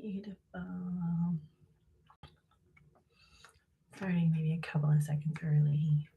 Beautiful. Starting maybe a couple of seconds early.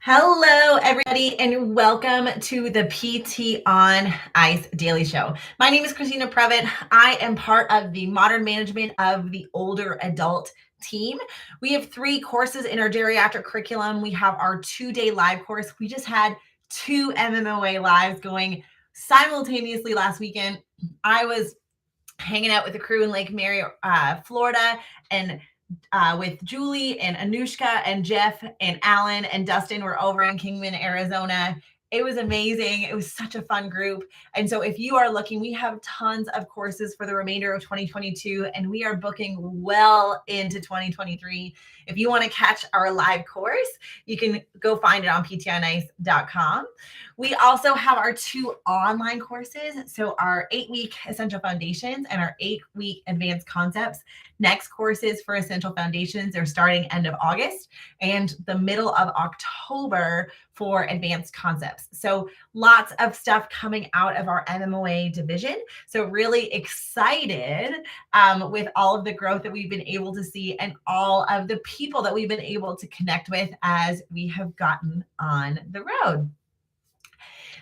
Hello, everybody, and welcome to the PT on Ice Daily Show. My name is Christina Previtt. I am part of the modern management of the older adult team. We have 3 courses in our geriatric curriculum. We have our 2-day live course. We just had 2 MMOA lives going simultaneously last weekend. I was hanging out with the crew in Lake Mary, Florida, and with Julie and Anushka and Jeff and Alan and Dustin were over in Kingman, Arizona. It was amazing. It was such a fun group. And so if you are looking, we have tons of courses for the remainder of 2022, and we are booking well into 2023. If you want to catch our live course, you can go find it on ptonice.com. We also have our 2 online courses. So our 8-week Essential Foundations and our 8-week Advanced Concepts. Next courses for Essential Foundations are starting end of August and the middle of October for Advanced Concepts. So lots of stuff coming out of our MMOA division. So really excited with all of the growth that we've been able to see and all of the people that we've been able to connect with as we have gotten on the road.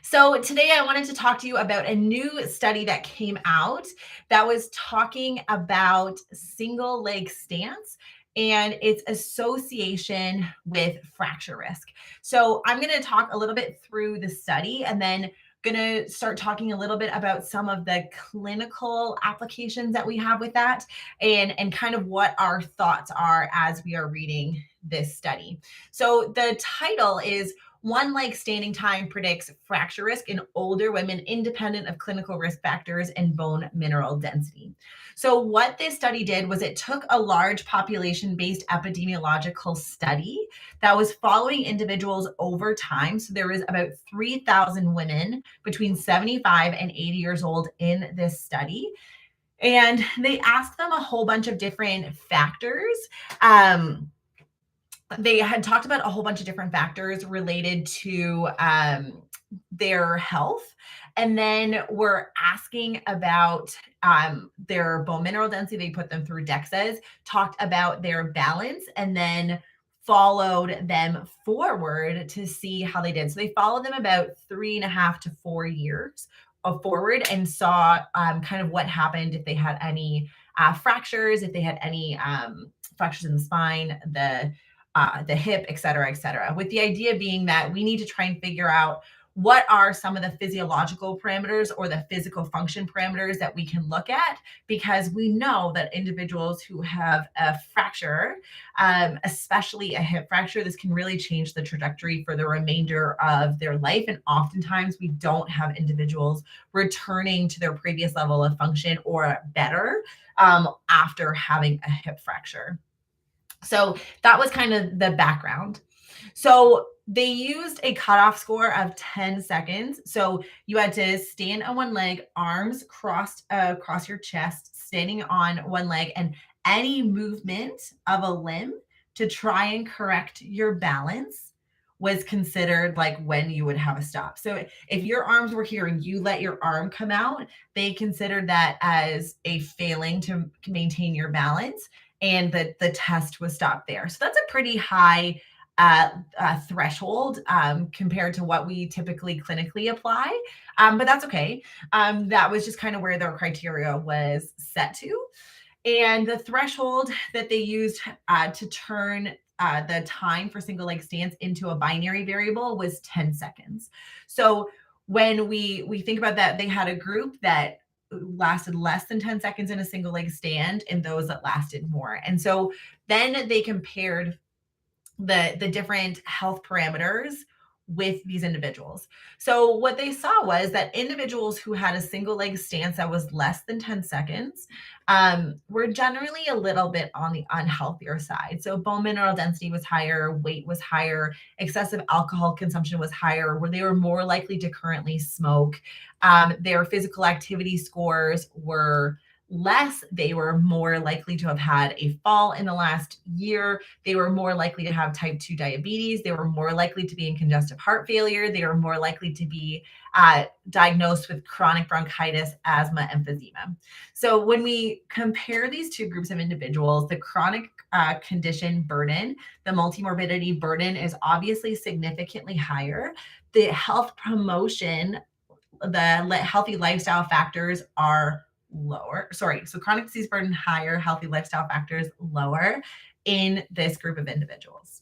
So today I wanted to talk to you about a new study that came out that was talking about single leg stance and its association with fracture risk. So I'm going to talk a little bit through the study and then going to start talking a little bit about some of the clinical applications that we have with that and kind of what our thoughts are as we are reading this study. So the title is One Leg Standing Time Predicts Fracture Risk in Older Women Independent of Clinical Risk Factors and Bone Mineral Density. So what this study did was it took a large population-based epidemiological study that was following individuals over time. So there was about 3,000 women between 75 and 80 years old in this study. And they asked them a whole bunch of different factors. They had talked about a whole bunch of different factors related to their health. And then we're asking about their bone mineral density. They put them through DEXAs, talked about their balance, and then followed them forward to see how they did. So they followed them about 3.5 to 4 years of forward and saw kind of what happened if they had any fractures, if they had any fractures in the spine, the hip, et cetera, with the idea being that we need to try and figure out what are some of the physiological parameters or the physical function parameters that we can look at, because we know that individuals who have a fracture, especially a hip fracture, this can really change the trajectory for the remainder of their life. And oftentimes we don't have individuals returning to their previous level of function or better after having a hip fracture. So that was kind of the background. So they used a cutoff score of 10 seconds. So you had to stand on one leg, arms crossed across your chest, standing on one leg, and any movement of a limb to try and correct your balance was considered like when you would have a stop. So if your arms were here and you let your arm come out, they considered that as a failing to maintain your balance, and the test was stopped there. So that's a pretty high threshold compared to what we typically clinically apply, but that's okay. That was just kind of where their criteria was set to. And the threshold that they used to turn the time for single leg stance into a binary variable was 10 seconds. So when we think about that, they had a group that lasted less than 10 seconds in a single leg stand and those that lasted more. And so then they compared the different health parameters with these individuals. So what they saw was that individuals who had a single leg stance that was less than 10 seconds were generally a little bit on the unhealthier side. So bone mineral density was higher, weight was higher, excessive alcohol consumption was higher, where they were more likely to currently smoke. Their physical activity scores were less, they were more likely to have had a fall in the last year. They were more likely to have type 2 diabetes. They were more likely to be in congestive heart failure. They were more likely to be diagnosed with chronic bronchitis, asthma, emphysema. So when we compare these two groups of individuals, the chronic condition burden, the multimorbidity burden is obviously significantly higher. The health promotion, the healthy lifestyle factors are lower. Sorry, so chronic disease burden higher, healthy lifestyle factors lower in this group of individuals.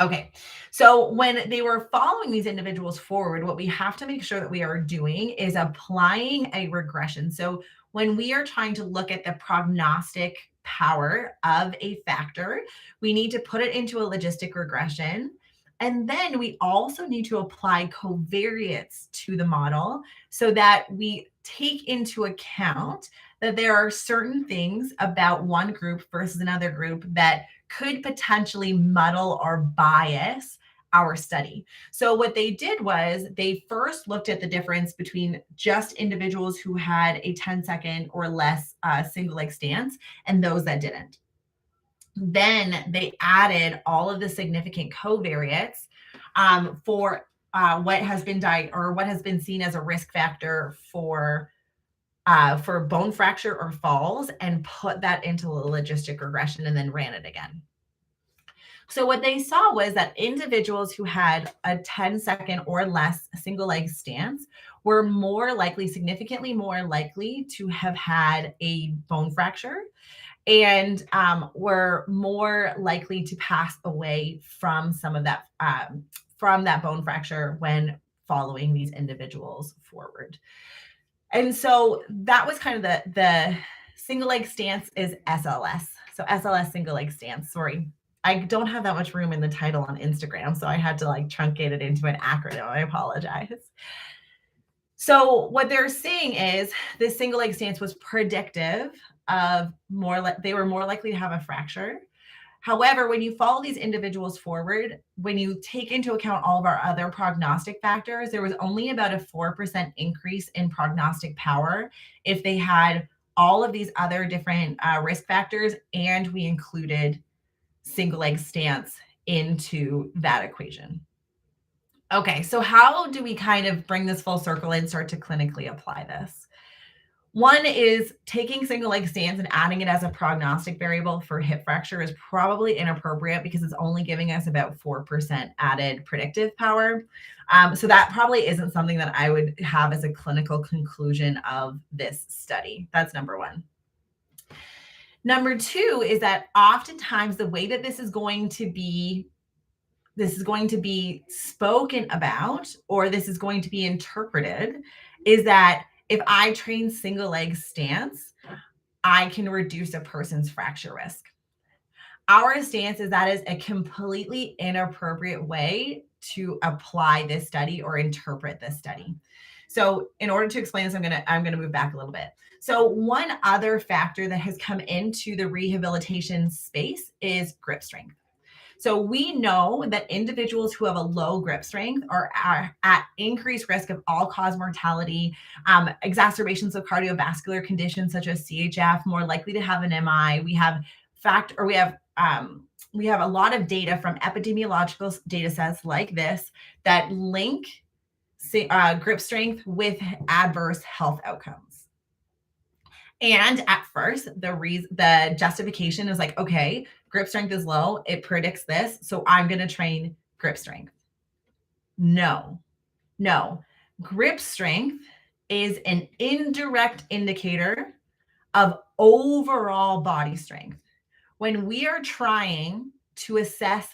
Okay, so when they were following these individuals forward, what we have to make sure that we are doing is applying a regression. So when we are trying to look at the prognostic power of a factor, we need to put it into a logistic regression. And then we also need to apply covariates to the model so that we take into account that there are certain things about one group versus another group that could potentially muddle or bias our study. So what they did was they first looked at the difference between just individuals who had a 10-second or less single leg stance and those that didn't. Then they added all of the significant covariates for what has been seen as a risk factor for bone fracture or falls, and put that into a logistic regression and then ran it again. So what they saw was that individuals who had a 10-second or less single leg stance were more likely, significantly more likely to have had a bone fracture, and were more likely to pass away from some of that from that bone fracture when following these individuals forward. And so that was kind of the single leg stance is SLS. So SLS, single leg stance. Sorry, I don't have that much room in the title on Instagram, so I had to like truncate it into an acronym. I apologize. So what they're saying is this single leg stance was predictive of they were more likely to have a fracture. However, when you follow these individuals forward, when you take into account all of our other prognostic factors, there was only about a 4% increase in prognostic power if they had all of these other different risk factors, and we included single leg stance into that equation. Okay, so how do we kind of bring this full circle and start to clinically apply this? One is taking single leg stance and adding it as a prognostic variable for hip fracture is probably inappropriate because it's only giving us about 4% added predictive power. So that probably isn't something that I would have as a clinical conclusion of this study. That's number one. Number two is that oftentimes the way that this is going to be spoken about, or this is going to be interpreted, is that if I train single leg stance, I can reduce a person's fracture risk. Our stance is that is a completely inappropriate way to apply this study or interpret this study. So in order to explain this, I'm gonna move back a little bit. So one other factor that has come into the rehabilitation space is grip strength. So we know that individuals who have a low grip strength are at increased risk of all-cause mortality, exacerbations of cardiovascular conditions such as CHF, more likely to have an MI. We have a lot of data from epidemiological data sets like this that link grip strength with adverse health outcomes. And at first, the justification is like, okay, grip strength is low, it predicts this, so I'm going to train grip strength. No. Grip strength is an indirect indicator of overall body strength. When we are trying to assess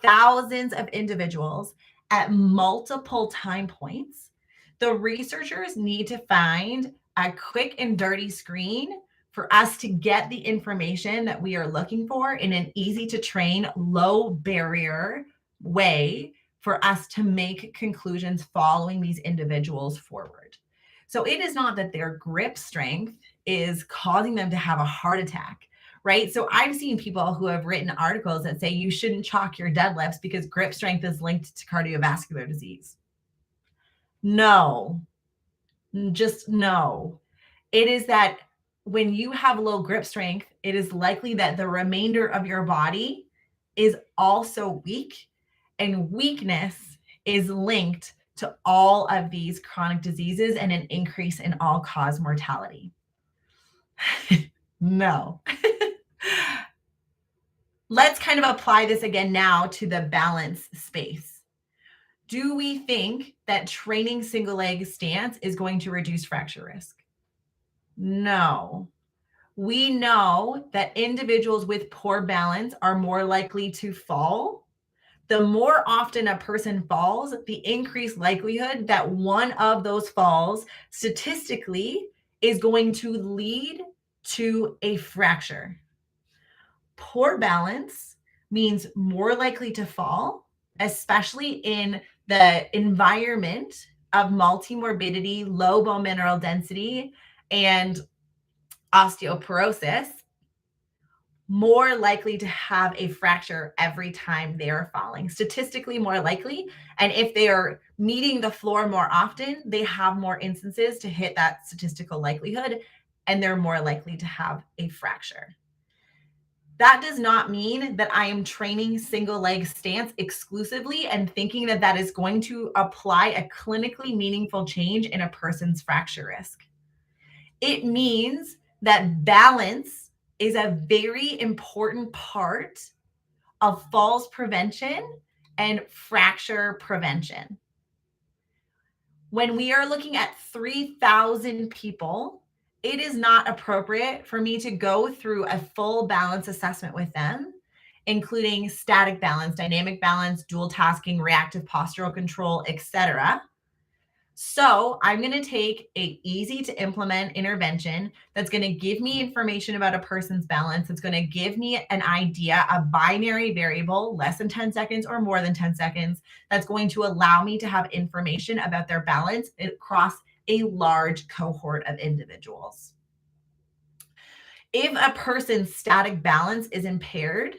thousands of individuals at multiple time points, the researchers need to find a quick and dirty screen for us to get the information that we are looking for in an easy to train, low barrier way for us to make conclusions following these individuals forward. So it is not that their grip strength is causing them to have a heart attack, right? So I've seen people who have written articles that say you shouldn't chalk your deadlifts because grip strength is linked to cardiovascular disease. No, just no. It is that when you have low grip strength, it is likely that the remainder of your body is also weak, and weakness is linked to all of these chronic diseases and an increase in all cause mortality. No. Let's kind of apply this again now to the balance space. Do we think that training single leg stance is going to reduce fracture risk? No. We know that individuals with poor balance are more likely to fall. The more often a person falls, the increased likelihood that one of those falls statistically is going to lead to a fracture. Poor balance means more likely to fall, especially in the environment of multimorbidity, low bone mineral density, and osteoporosis, more likely to have a fracture every time they are falling, statistically more likely. And if they are meeting the floor more often, they have more instances to hit that statistical likelihood, and they're more likely to have a fracture. That does not mean that I am training single leg stance exclusively and thinking that that is going to apply a clinically meaningful change in a person's fracture risk. It means that balance is a very important part of falls prevention and fracture prevention. When we are looking at 3,000 people, it is not appropriate for me to go through a full balance assessment with them, including static balance, dynamic balance, dual tasking, reactive postural control, etc. So I'm going to take a easy to implement intervention that's going to give me information about a person's balance. It's going to give me an idea, a binary variable, less than 10 seconds or more than 10 seconds, that's going to allow me to have information about their balance across a large cohort of individuals. If a person's static balance is impaired,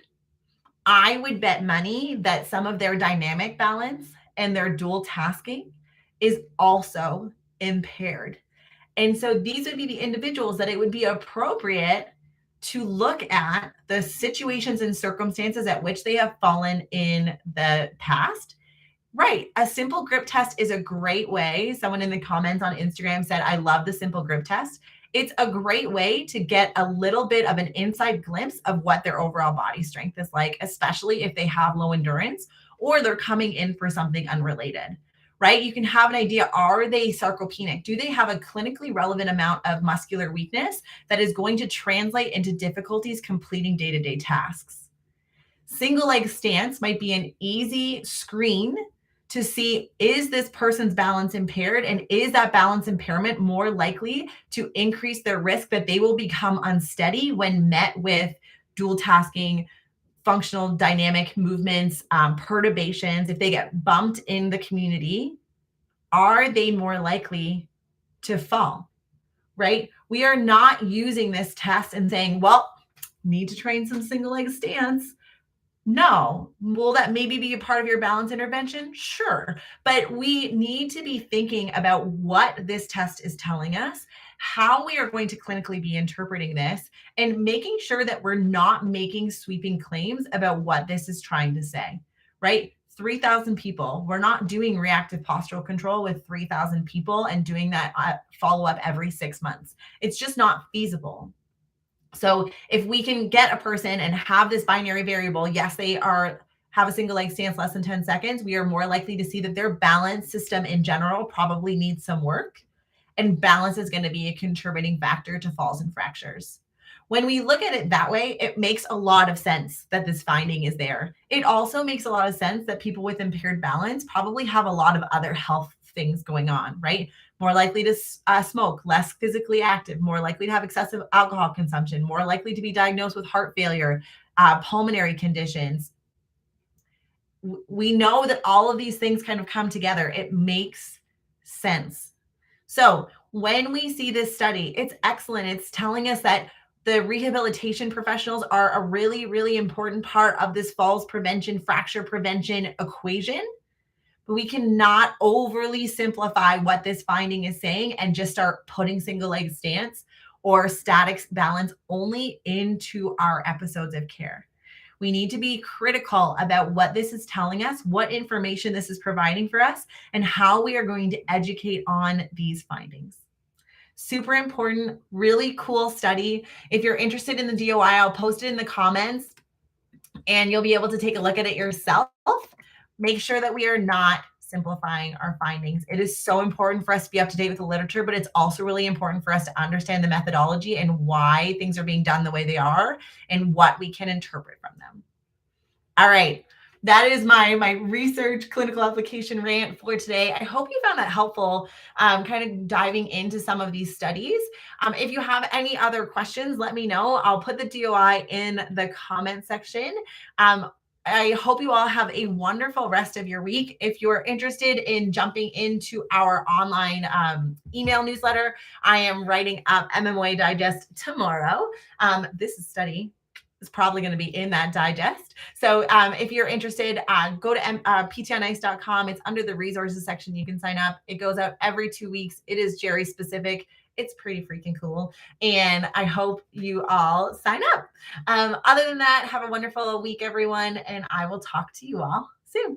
I would bet money that some of their dynamic balance and their dual tasking is also impaired. And so these would be the individuals that it would be appropriate to look at the situations and circumstances at which they have fallen in the past. Right. A simple grip test is a great way. Someone in the comments on Instagram said, I love the simple grip test. It's a great way to get a little bit of an inside glimpse of what their overall body strength is like, especially if they have low endurance or they're coming in for something unrelated, right? You can have an idea, are they sarcopenic? Do they have a clinically relevant amount of muscular weakness that is going to translate into difficulties completing day-to-day tasks? Single leg stance might be an easy screen to see, is this person's balance impaired, and is that balance impairment more likely to increase their risk that they will become unsteady when met with dual tasking, functional dynamic movements, perturbations. If they get bumped in the community, are they more likely to fall, right? We are not using this test and saying, well, need to train some single leg stance. No. Will that maybe be a part of your balance intervention? Sure. But we need to be thinking about what this test is telling us, how we are going to clinically be interpreting this, and making sure that we're not making sweeping claims about what this is trying to say, right? 3,000 people. We're not doing reactive postural control with 3,000 people and doing that follow-up every 6 months. It's just not feasible. So if we can get a person and have this binary variable, yes, they have a single leg stance less than 10 seconds, we are more likely to see that their balance system in general probably needs some work. And balance is going to be a contributing factor to falls and fractures. When we look at it that way, it makes a lot of sense that this finding is there. It also makes a lot of sense that people with impaired balance probably have a lot of other health things going on, right? More likely to smoke, less physically active, more likely to have excessive alcohol consumption, more likely to be diagnosed with heart failure, pulmonary conditions. We know that all of these things kind of come together. It makes sense. So when we see this study, it's excellent. It's telling us that the rehabilitation professionals are a really, really important part of this falls prevention, fracture prevention equation. But we cannot overly simplify what this finding is saying and just start putting single leg stance or static balance only into our episodes of care. We need to be critical about what this is telling us, what information this is providing for us, and how we are going to educate on these findings. Super important, really cool study. If you're interested in the DOI, I'll post it in the comments and you'll be able to take a look at it yourself. Make sure that we are not simplifying our findings. It is so important for us to be up to date with the literature, but it's also really important for us to understand the methodology and why things are being done the way they are and what we can interpret from them. All right. That is my research clinical application rant for today. I hope you found that helpful, kind of diving into some of these studies. If you have any other questions, let me know. I'll put the DOI in the comment section. I hope you all have a wonderful rest of your week. If you're interested in jumping into our online email newsletter, I am writing up MMOA Digest tomorrow. This study is probably going to be in that digest. So if you're interested, go to ptonice.com. It's under the resources section. You can sign up. It goes out every 2 weeks. It is Jerry specific. It's pretty freaking cool. And I hope you all sign up. Other than that, have a wonderful week, everyone. And I will talk to you all soon.